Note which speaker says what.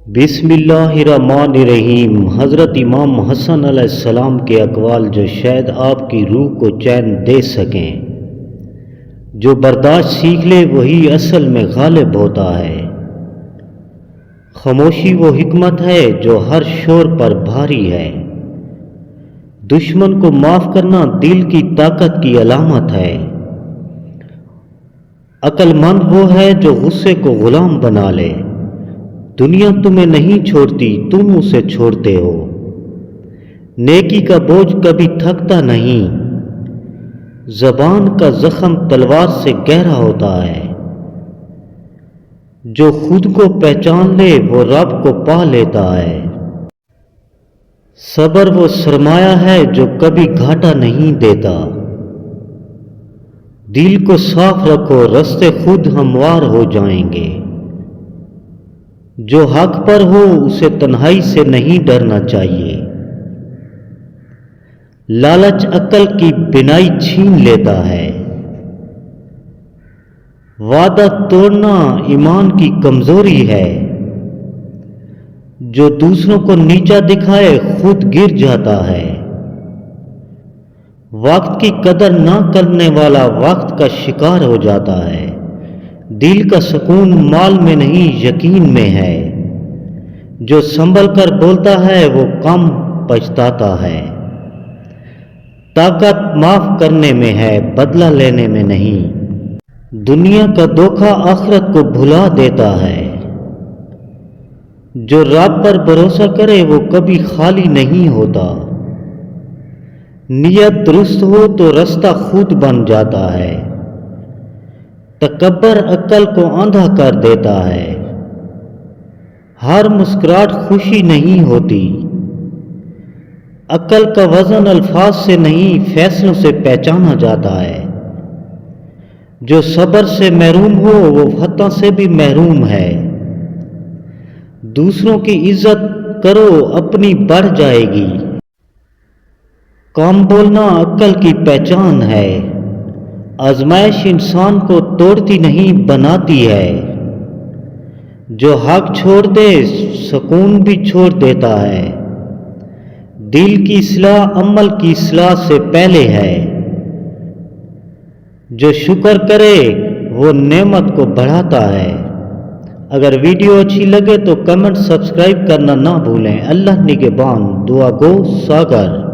Speaker 1: بسم اللہ الرحمن الرحیم۔ حضرت امام حسن علیہ السلام کے اقوال جو شاید آپ کی روح کو چین دے سکیں۔ جو برداشت سیکھ لے وہی اصل میں غالب ہوتا ہے۔ خاموشی وہ حکمت ہے جو ہر شور پر بھاری ہے۔ دشمن کو معاف کرنا دل کی طاقت کی علامت ہے۔ عقل مند وہ ہے جو غصے کو غلام بنا لے۔ دنیا تمہیں نہیں چھوڑتی، تم اسے چھوڑتے ہو۔ نیکی کا بوجھ کبھی تھکتا نہیں۔ زبان کا زخم تلوار سے گہرا ہوتا ہے۔ جو خود کو پہچان لے وہ رب کو پا لیتا ہے۔ صبر وہ سرمایہ ہے جو کبھی گھاٹا نہیں دیتا۔ دل کو صاف رکھو، راستے خود ہموار ہو جائیں گے۔ جو حق پر ہو اسے تنہائی سے نہیں ڈرنا چاہیے۔ لالچ عقل کی بینائی چھین لیتا ہے۔ وعدہ توڑنا ایمان کی کمزوری ہے۔ جو دوسروں کو نیچا دکھائے خود گر جاتا ہے۔ وقت کی قدر نہ کرنے والا وقت کا شکار ہو جاتا ہے۔ دل کا سکون مال میں نہیں یقین میں ہے۔ جو سنبھل کر بولتا ہے وہ کم پچھتاتا ہے۔ طاقت معاف کرنے میں ہے، بدلہ لینے میں نہیں۔ دنیا کا دھوکہ آخرت کو بھلا دیتا ہے۔ جو رب پر بھروسہ کرے وہ کبھی خالی نہیں ہوتا۔ نیت درست ہو تو راستہ خود بن جاتا ہے۔ تکبر عقل کو اندھا کر دیتا ہے۔ ہر مسکراہٹ خوشی نہیں ہوتی۔ عقل کا وزن الفاظ سے نہیں فیصلوں سے پہچانا جاتا ہے۔ جو صبر سے محروم ہو وہ فتح سے بھی محروم ہے۔ دوسروں کی عزت کرو، اپنی بڑھ جائے گی۔ کم بولنا عقل کی پہچان ہے۔ آزمائش انسان کو توڑتی نہیں بناتی ہے۔ جو حق چھوڑ دے سکون بھی چھوڑ دیتا ہے۔ دل کی اصلاح عمل کی اصلاح سے پہلے ہے۔ جو شکر کرے وہ نعمت کو بڑھاتا ہے۔ اگر ویڈیو اچھی لگے تو کمنٹ سبسکرائب کرنا نہ بھولیں۔ اللہ نگہبان۔ دعا گو ساگر۔